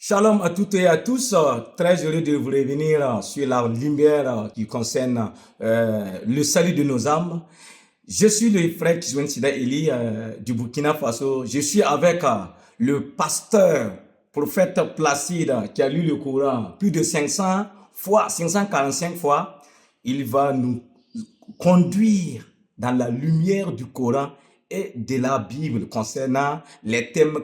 Shalom à toutes et à tous. Très heureux de vous revenir sur la lumière qui concerne le salut de nos âmes. Je suis le frère Kizwen Sida Eli du Burkina Faso. Je suis avec le pasteur, prophète Placide, qui a lu le Coran plus de 500 fois, 545 fois. Il va nous conduire dans la lumière du Coran et de la Bible concernant les thèmes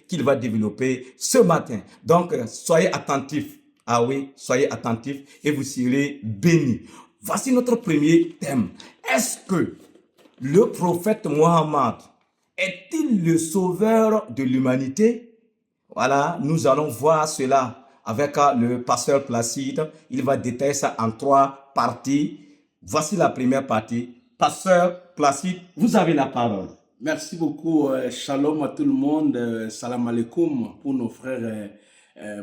qu'il va développer ce matin. Donc, soyez attentifs. Ah oui, soyez attentifs et vous serez bénis. Voici notre premier thème. Est-ce que le prophète Mohammed est-il le sauveur de l'humanité? Voilà, nous allons voir cela avec le pasteur Placide. Il va détailler ça en 3 parties. Voici la première partie. Pasteur Placide, vous avez la parole. Merci beaucoup. Shalom à tout le monde. Salam alaikum pour nos frères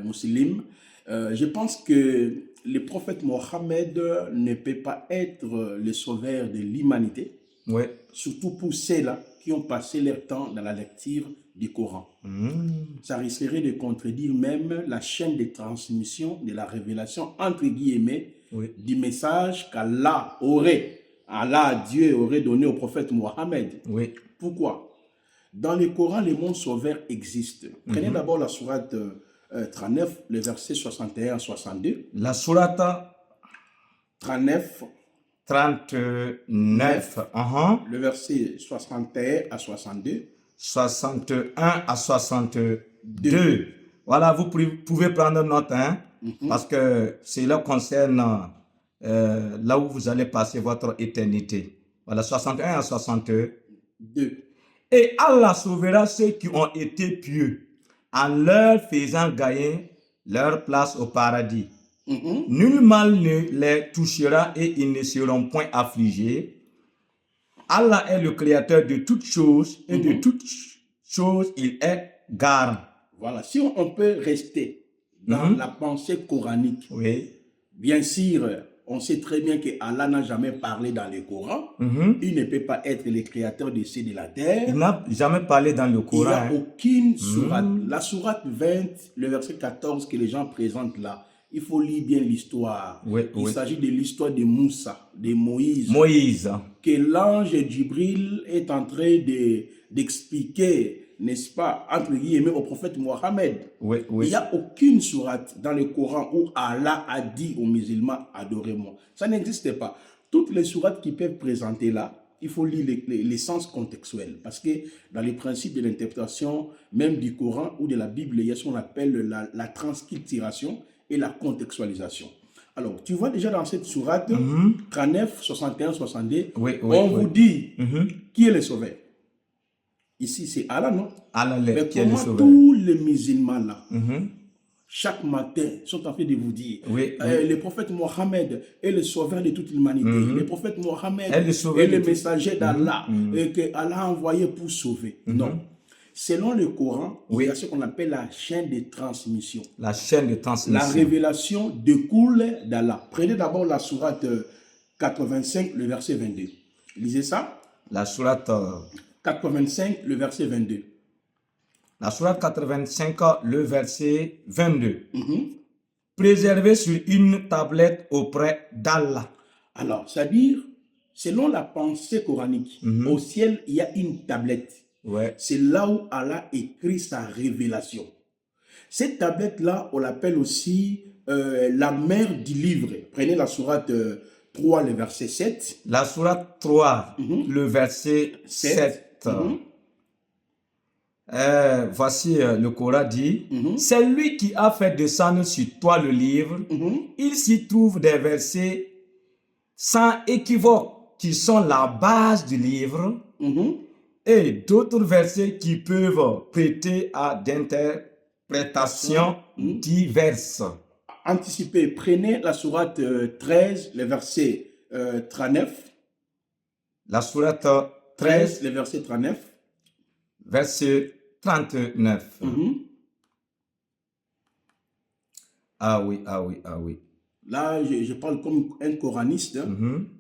musulmans. Je pense que le prophète Mohammed ne peut pas être le sauveur de l'humanité. Oui. Surtout pour ceux-là qui ont passé leur temps dans la lecture du Coran. Ça risquerait de contredire même la chaîne de transmission de la révélation, entre guillemets, Oui. du message qu'Allah Dieu aurait donné au prophète Mohammed. Oui. Pourquoi? Dans le Coran, le monde sauveur existe. Prenez d'abord la sourate 39, le verset 61 à 62. La sourate 39, 39, le verset 61 à 62. 61 à 62. Voilà, vous pouvez prendre note, parce que cela concerne là où vous allez passer votre éternité. Voilà, 61 à 62. Et Allah sauvera ceux qui ont été pieux en leur faisant gagner leur place au paradis. Nul mal ne les touchera et ils ne seront point affligés. Allah est le créateur de toutes choses et de toutes choses il est garant. Voilà, si on peut rester dans la pensée coranique, Oui. Bien sûr, on sait très bien que Allah n'a jamais parlé dans le Coran. Il ne peut pas être le créateur des cieux et de la terre. Il n'a jamais parlé dans le Coran. Il n'y a aucune sourate. La sourate 20, le verset 14 que les gens présentent là, il faut lire bien l'histoire. Il s'agit de l'histoire de Moussa, de Moïse. Que l'ange Djibril est en train d'expliquer, n'est-ce pas, entre guillemets, au prophète Mohammed. Il n'y a aucune sourate dans le Coran où Allah a dit aux musulmans, adorez-moi. Ça n'existe pas. Toutes les sourates qui peuvent présenter là, il faut lire les sens contextuels. Parce que dans les principes de l'interprétation, même du Coran ou de la Bible, il y a ce qu'on appelle la transcription et la contextualisation. Alors, tu vois déjà dans cette sourate, 39, 61, 62, on vous dit qui est le sauveur. Ici, c'est Allah, non? Allah, mais comment tous les musulmans là, chaque matin, sont en train de vous dire le prophète Mohammed est le sauveur de toute l'humanité. Le prophète Mohammed est le messager d'Allah que Allah a envoyé pour sauver. Non. Selon le Coran, il y a ce qu'on appelle la chaîne de transmission. La chaîne de transmission. La révélation découle d'Allah. Prenez d'abord la sourate 85, le verset 22. Lisez ça. La sourate 85, le verset 22. La sourate 85, le verset 22. Préservé sur une tablette auprès d'Allah. Alors, c'est-à-dire, selon la pensée coranique, au ciel, il y a une tablette. C'est là où Allah écrit sa révélation. Cette tablette-là, on l'appelle aussi la mère du livre. Prenez la sourate 3, le verset 7. La sourate 3, le verset 7. Voici le Coran dit, c'est lui qui a fait descendre sur toi le livre. Il s'y trouve des versets sans équivoque qui sont la base du livre et d'autres versets qui peuvent prêter à d'interprétations diverses. Anticipez, prenez la sourate 13, le verset 39. La sourate 13, le verset 39. Verset 39. Ah oui. Là, je parle comme un coraniste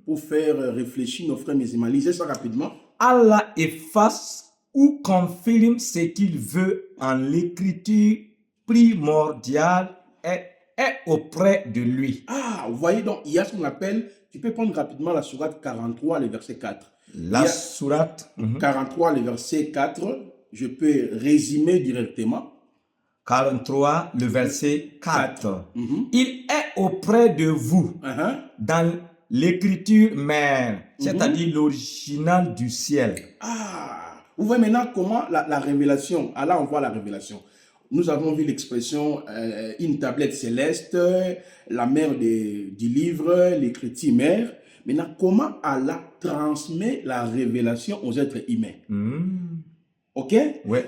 pour faire réfléchir nos frères musulmans. Lisez ça rapidement. Allah efface ou confirme ce qu'il veut en l'écriture primordial est auprès de lui. Ah, vous voyez, donc il y a ce qu'on appelle, tu peux prendre rapidement la sourate 43, le verset 4. La sourate 43, le verset 4, je peux résumer directement. 43, le verset 4. Il est auprès de vous dans l'écriture mère, c'est-à-dire l'original du ciel. Ah, vous voyez maintenant comment la révélation, Allah envoie la révélation. Nous avons vu l'expression une tablette céleste, la mère du livre, l'écriture mère. Maintenant, comment Allah transmet la révélation aux êtres humains? Ok? Oui.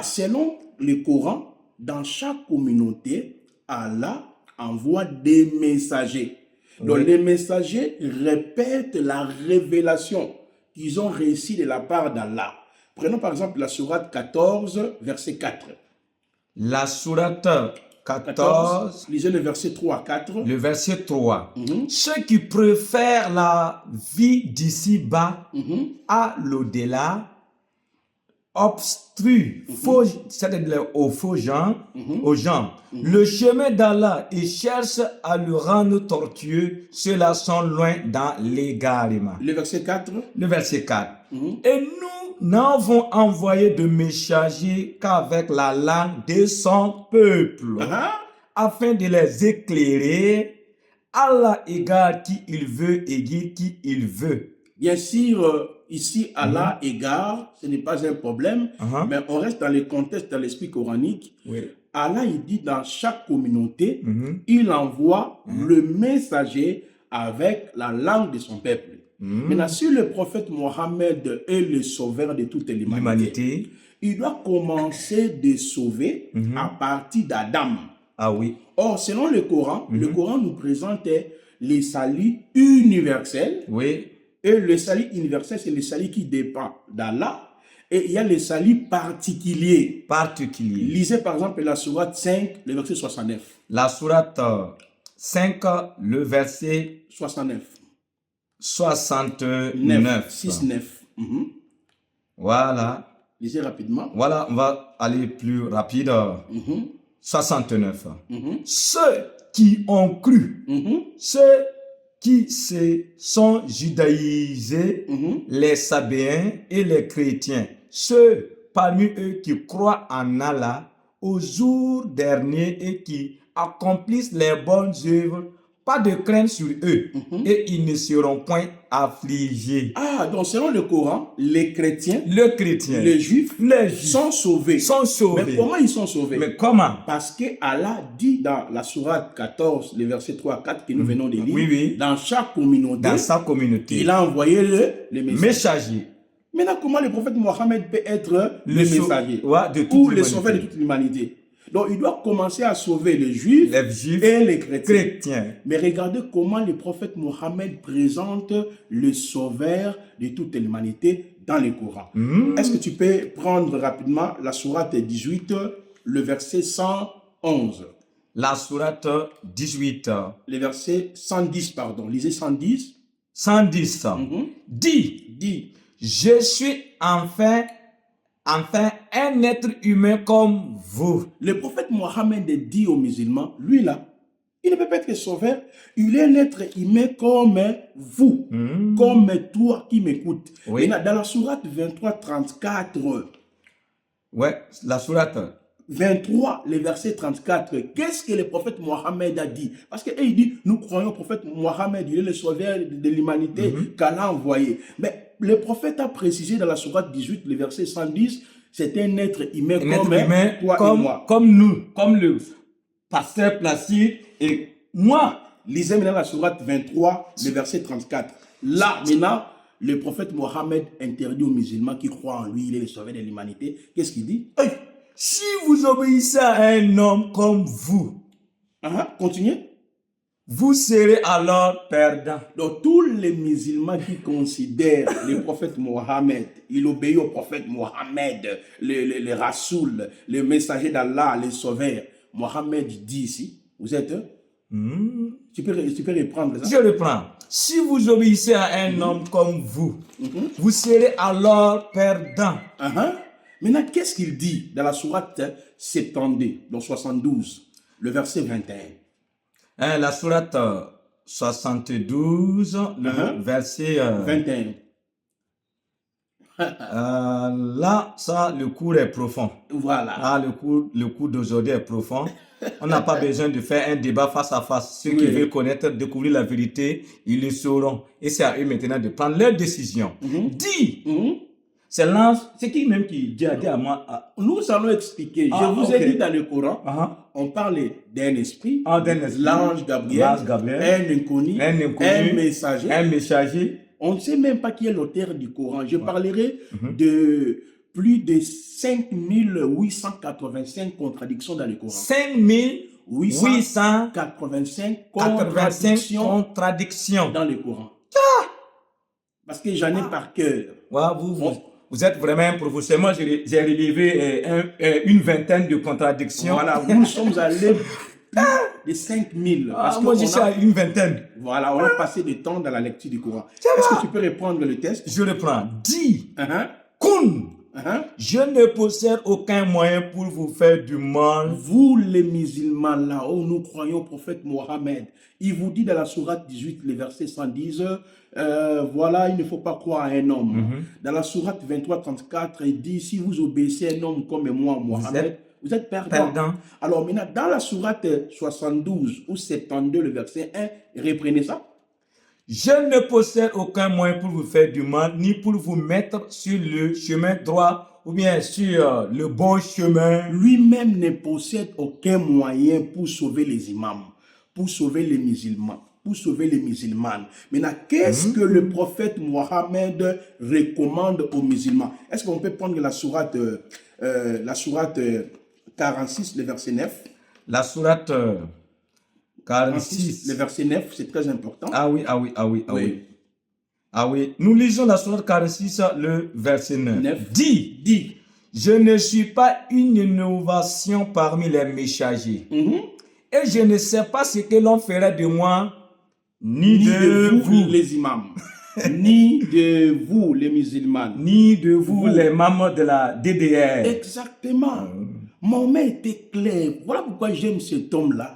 Selon le Coran, dans chaque communauté, Allah envoie des messagers. Donc, les messagers répètent la révélation qu'ils ont reçue de la part d'Allah. Prenons par exemple la sourate 14, verset 4. La sourate 14, lisez le verset 3 à 4. Le verset 3. Ceux qui préfèrent la vie d'ici-bas à l'au-delà obstruent c'est-à-dire aux faux gens, le chemin d'Allah et cherchent à le rendre tortueux. Ceux-là sont loin dans l'égarement. Le verset 4. Le verset 4. Et nous n'avons envoyé de messagers qu'avec la langue de son peuple, afin de les éclairer. Allah égare qui il veut et guide qui il veut. Bien sûr, ici, Allah égare, ce n'est pas un problème, mais on reste dans le contexte, dans l'esprit coranique. Allah, il dit dans chaque communauté, il envoie le messager avec la langue de son peuple. Maintenant, si le prophète Mohammed est le sauveur de toute l'humanité, il doit commencer de sauver à partir d'Adam. Ah oui. Or, selon le Coran nous présente le salut universel. Oui. Et le salut universel, c'est le salut qui dépend d'Allah. Et il y a le salut particulier. Lisez par exemple la sourate 5, le verset 69. La sourate 5, le verset 69. 69. 6-9. Voilà. Lisez rapidement. Voilà, on va aller plus rapide. 69. Ceux qui ont cru, ceux qui se sont judaïsés, les Sabéens et les chrétiens, ceux parmi eux qui croient en Allah au jour dernier et qui accomplissent les bonnes œuvres, pas de crainte sur eux, et ils ne seront point affligés. Ah, donc selon le Coran, les chrétiens, les juifs sont sauvés. Mais comment ils sont sauvés? Mais comment? Parce que Allah dit dans la sourate 14, le verset 3 à 4 que nous venons de lire, dans chaque communauté, il a envoyé le messager. Maintenant, comment le prophète Mohammed peut être le messager ou le sauveur de toute l'humanité? Donc, il doit commencer à sauver les juifs et les chrétiens. Mais regardez comment le prophète Mohammed présente le sauveur de toute l'humanité dans le Coran. Est-ce que tu peux prendre rapidement la sourate 18, le verset 111? La sourate 18. Le verset 110, pardon. Lisez 110. 110. Dis, je suis enfin un être humain comme vous. Le prophète Mohammed dit aux musulmans, lui là, il ne peut pas être sauveur, il est un être humain comme vous, comme toi qui m'écoutes. Dans la sourate 23, 34. Ouais, la sourate 23, le verset 34, qu'est-ce que le prophète Mohammed a dit? Parce qu'il dit, nous croyons au prophète Mohammed, il est le sauveur de l'humanité qu'Allah a envoyé. Mais le prophète a précisé dans la sourate 18, le verset 110, c'est un être humain toi et moi. Comme nous, comme le pasteur Placide et moi. Lisez maintenant la sourate 23, le verset 34. Là, maintenant, le prophète Mohammed interdit aux musulmans qui croient en lui, il est le sauveur de l'humanité. Qu'est-ce qu'il dit? Si vous obéissez à un homme comme vous, continuez. Vous serez alors perdant. Donc tous les musulmans qui considèrent le prophète Mohammed, il obéit au prophète Mohammed, le Rasoul, le messager d'Allah, le sauveur. Mohammed dit ici, vous êtes... Tu peux reprendre ça? Je reprends. Si vous obéissez à un homme comme vous, vous serez alors perdant. Maintenant, qu'est-ce qu'il dit dans la sourate 72, dans 72, le verset 21? La sourate 72, le verset 21. Là, ça, le cours est profond. Voilà. Ah, le cours d'aujourd'hui est profond. On n'a pas besoin de faire un débat face à face. Ceux qui veulent connaître, découvrir la vérité, ils le sauront. Et c'est à eux maintenant de prendre leur décision. Dis, c'est l'ange, c'est qui même qui a dit à moi? Nous allons expliquer. Je vous ai dit dans le Coran, on parle d'un esprit, l'ange Gabriel, un inconnu, un messager. On ne sait même pas qui est l'auteur du Coran. Je parlerai de plus de 5885 contradictions dans le Coran. 5885 contradictions dans le Coran. Parce que j'en ai par cœur. Vous êtes vraiment un professeur. Moi, j'ai relevé une vingtaine de contradictions. Voilà, nous sommes allés de 5000. Moi, je suis à une vingtaine. Voilà, on a passé du temps dans la lecture du Coran. Est-ce que tu peux reprendre le test? Je reprends. Dis, Kun, je ne possède aucun moyen pour vous faire du mal. Vous les musulmans, là où nous croyons au prophète Mohammed, il vous dit dans la sourate 18, le verset 110, voilà, il ne faut pas croire à un homme. Dans la sourate 23, 34, il dit, si vous obéissez à un homme comme moi, Mohammed, vous êtes perdant. Alors maintenant, dans la sourate 72 ou 72, le verset 1, reprenez ça. Je ne possède aucun moyen pour vous faire du mal, ni pour vous mettre sur le chemin droit, ou bien sur le bon chemin. Lui-même ne possède aucun moyen pour sauver les imams, pour sauver les musulmans, pour sauver les musulmanes. Maintenant, qu'est-ce que le prophète Mohammed recommande aux musulmans? Est-ce qu'on peut prendre la sourate 46, le verset 9? La sourate 46. Le verset 9, c'est très important. Ah oui. Nous lisons la sourate 46, le verset 9. Dis, je ne suis pas une innovation parmi les messagers. Et je ne sais pas ce que l'on ferait de moi, ni de vous les imams, ni de vous les musulmans, ni de vous les mamans de la DDR. Exactement. Mahomet était clair. Voilà pourquoi j'aime cet homme-là.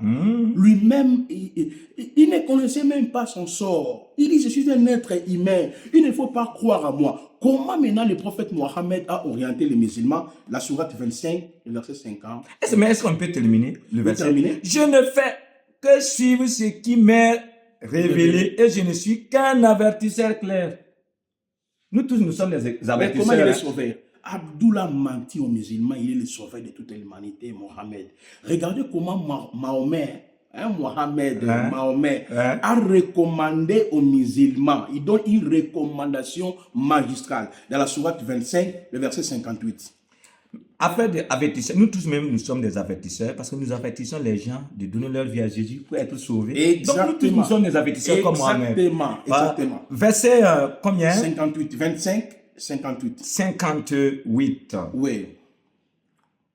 Lui-même, il ne connaissait même pas son sort. Il dit, je suis un être humain. Il ne faut pas croire à moi. Comment maintenant le prophète Mohammed a orienté les musulmans? La sourate 25, le verset 50. Est-ce qu'on peut terminer le verset? Je ne fais que suivre ce qui m'est révélé et je ne suis qu'un avertisseur clair. Nous tous, nous sommes des avertisseurs. Mais comment il est sauvé? Abdullah menti aux musulmans, il est le sauveur de toute l'humanité, Mohammed. Regardez comment Mahomet a recommandé aux musulmans. Il donne une recommandation magistrale dans la sourate 25, le verset 58. Affaire d'avertisseurs, nous tous même, nous sommes des avertisseurs parce que nous avertissons les gens de donner leur vie à Jésus pour être sauvés. Exactement. Donc nous tous, nous sommes des avertisseurs comme Mohammed. Exactement. Verset combien? 58, 25. 58. Oui.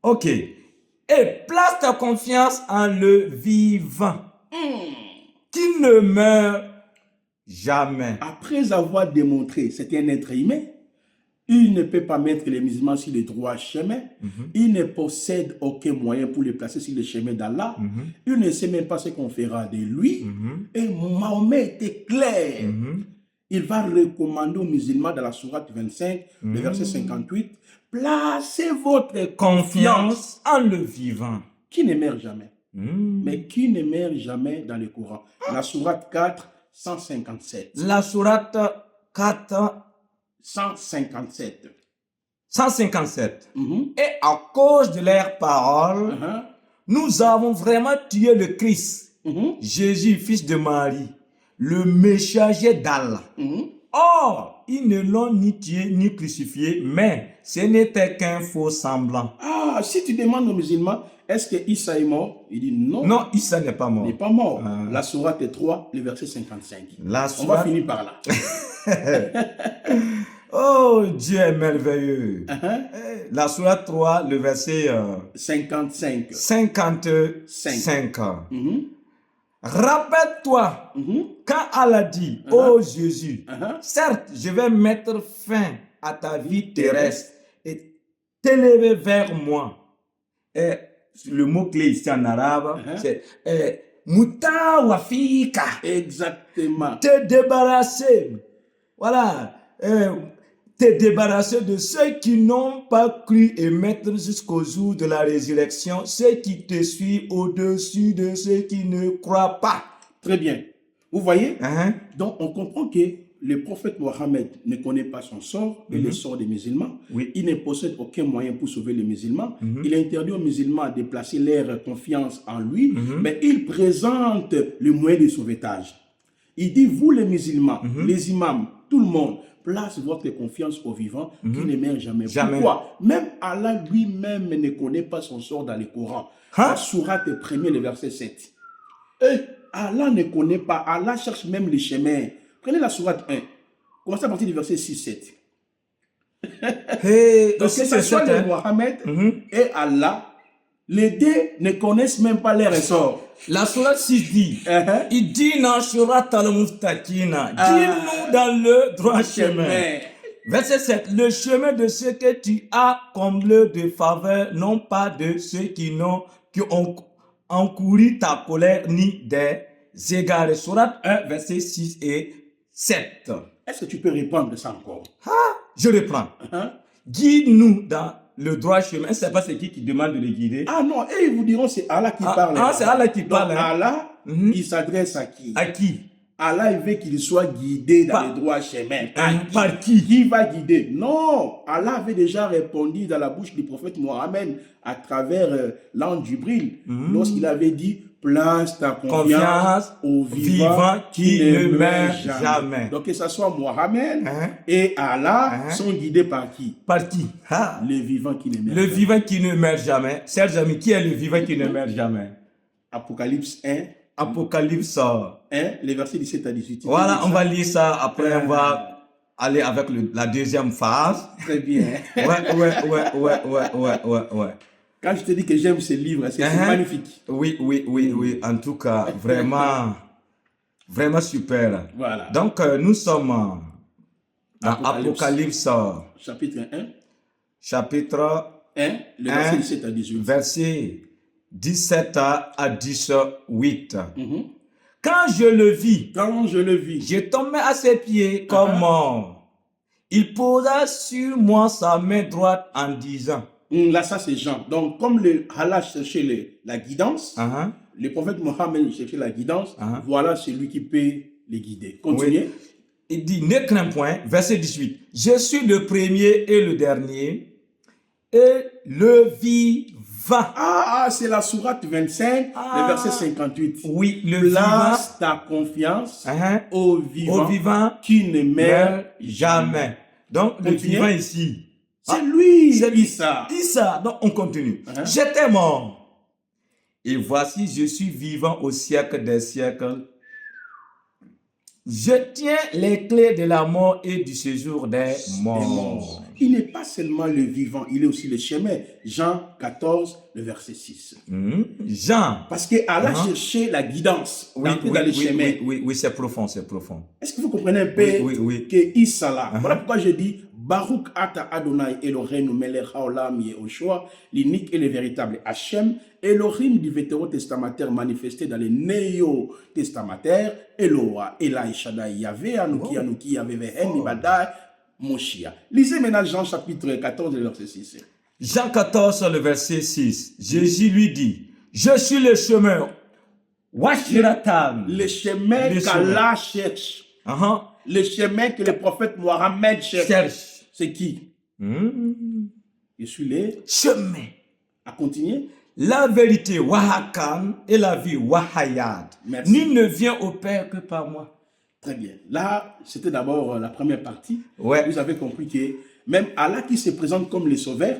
Ok. Et place ta confiance en le vivant, qui ne meurt jamais. Après avoir démontré que c'est un être humain, il ne peut pas mettre les musulmans sur le droit chemin. Il ne possède aucun moyen pour les placer sur le chemin d'Allah. Il ne sait même pas ce qu'on fera de lui. Et Mahomet était clair. Il va recommander aux musulmans dans la sourate 25, le verset 58, placez votre confiance en le vivant. Qui ne meurt jamais. Mais qui ne meurt jamais dans le Coran. La sourate 4, 157. La sourate 4, 157. 157. Et à cause de leurs paroles, nous avons vraiment tué le Christ, Jésus, fils de Marie, le messager d'Allah. Or, ils ne l'ont ni tué ni crucifié, mais ce n'était qu'un faux semblant. Ah, si tu demandes aux musulmans, est-ce que Issa est mort? Il dit non. Non, Issa n'est pas mort. Il n'est pas mort. La sourate 3, le verset 55. On va finir par là. Oh, Dieu est merveilleux. La sourate 3, le verset 55. 55. Rappelle-toi quand Allah dit, oh Jésus, certes, je vais mettre fin à ta vie terrestre et t'élever vers moi. Le mot-clé ici en arabe, c'est Muta wafika. Exactement. Te débarrasser. Voilà. Te débarrasser de ceux qui n'ont pas cru et mettre jusqu'au jour de la résurrection, ceux qui te suivent au-dessus de ceux qui ne croient pas. Très bien. Vous voyez? Donc, on comprend que le prophète Mohammed ne connaît pas son sort et le sort des musulmans. Oui. Il ne possède aucun moyen pour sauver les musulmans. Il interdit aux musulmans de placer leur confiance en lui, mais il présente le moyen de sauvetage. Il dit, vous les musulmans, les imams, tout le monde, place votre confiance au vivant qui ne meurt jamais. Pourquoi? Même Allah lui-même ne connaît pas son sort dans le Coran. La sourate 1er, le verset 7. Allah ne connaît pas, Allah cherche même les chemins. Prenez la sourate 1. Commencez à partir du verset 6-7. Donc, que ce soit le Mohammed et Allah, les deux ne connaissent même pas leur sort. La sourate 6 dit, il dit dans surat al-Mustaqina, dis-nous dans le droit chemin. Verset 7, le chemin de ceux que tu as comblé de faveur, non pas de ceux qui ont encouru ta colère ni des égarés. Sourate 1, verset 6 et 7. Est-ce que tu peux répondre ça encore? Je reprends. Guide-nous dans le droit chemin. C'est pas c'est qui demande de les guider. Ah non, et ils vous diront c'est Allah qui parle. C'est Allah qui parle. Donc, Allah, il s'adresse à qui? À qui? Allah, il veut qu'il soit guidé dans le droit chemin. Par qui? Qui va guider? Non, Allah avait déjà répondu dans la bouche du prophète Mohammed à travers l'ange Jibril, lorsqu'il avait dit, place ta confiance au vivant qui ne meurt jamais. Donc que ce soit Mohammed et Allah sont guidés par qui? Par qui? Le vivant qui ne meurt jamais. Le vivant qui ne meurt jamais. Chers amis, qui est le vivant qui ne meurt jamais? Apocalypse 1. Apocalypse 1, les versets 17 à 18. Voilà, on va lire ça. Après, on va aller avec la deuxième phase. Très bien. Ouais. Quand je te dis que j'aime ce livre, c'est magnifique. Oui. En tout cas, vraiment super. Voilà. Donc, nous sommes dans Apocalypse. Chapitre 1. Chapitre 1, le verset 17 à 18. Verset 17 à 18. Quand je le vis, je tombais à ses pieds comme mort. Il posa sur moi sa main droite en disant. Là, ça c'est Jean. Donc, comme le Allah cherchait la guidance, le prophète Mohammed cherchait la guidance, voilà celui qui peut les guider. Continuez. Oui. Il dit, ne crains point, verset 18. Je suis le premier et le dernier, et le vivant. C'est la sourate 25, le verset 58. Oui, le place ta confiance au vivant qui ne meurt jamais. Donc, le vivant ici. C'est lui, c'est Issa. Donc, on continue. J'étais mort. Et voici, je suis vivant au siècle des siècles. Je tiens les clés de la mort et du séjour des morts. Il n'est pas seulement le vivant, il est aussi le chemin. Jean 14, le verset 6. Jean. Parce que Allah cherchait la guidance dans le chemin. Oui, c'est profond. Est-ce que vous comprenez un peu que Issa là, voilà pourquoi je dis Baruch ata Adonai Eloheinu melech haolam Yehoshua, l'unique et le véritable Hachem, Elohim du vétérotestamentaire manifesté dans les néo-testamentaires, Eloah, Elai Shaddai, Yahvé, Anouki, Yahvé, Vehen, Ibadai, Moshia. Lisez maintenant Jean chapitre 14, le verset 6. Jean 14, le verset 6. Jésus lui dit, je suis le chemin. Le chemin qu'Allah cherche. Le chemin que le prophète Mohammed cherche. C'est qui? Je suis le chemin. À continuer. La vérité, Wahakan, et la vie, Wahayad. Nul ne vient au Père que par moi. Très bien. Là, c'était d'abord la première partie. Ouais. Vous avez compris que même Allah qui se présente comme le sauveur,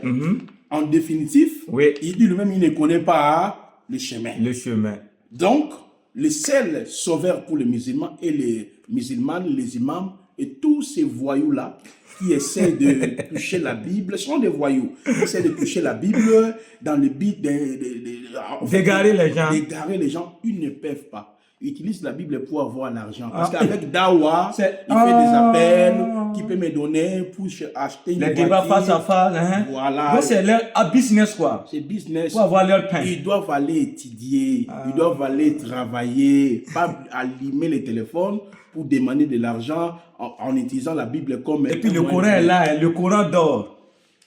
en définitif, il dit lui-même, il ne connaît pas le chemin. Le chemin. Donc, le seul sauveur pour les musulmans et les musulmanes, les imams et tous ces voyous-là qui essaient de toucher la Bible, sont des voyous. Ils essaient de toucher la Bible dans le but d'égarer les gens. Ils ne peuvent pas. utilise la Bible pour avoir l'argent. Parce qu'avec Dawa, il fait des appels qui peut me donner pour acheter une voiture. Les débats face à face. Hein? Voilà. Donc c'est leur business quoi. C'est business. Pour avoir leur pain. Ils doivent aller étudier, ils doivent aller travailler, pas allumer les téléphones pour demander de l'argent en utilisant la Bible comme... Et puis le Coran est là, le Coran d'or.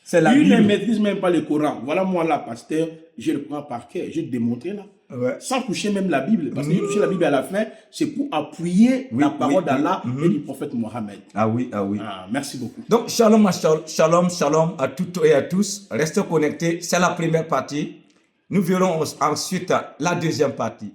C'est la Bible. Ils ne maîtrisent même pas le Coran. Voilà, moi là, pasteur, je le prends par cœur, je vais te démontrer là. Ouais. Sans toucher même la Bible. Parce que j'ai touché la Bible à la fin, c'est pour appuyer la parole d'Allah et du prophète Mohammed. Ah oui. Merci beaucoup. Donc, shalom à toutes et à tous. Restez connectés. C'est la première partie. Nous verrons ensuite la deuxième partie.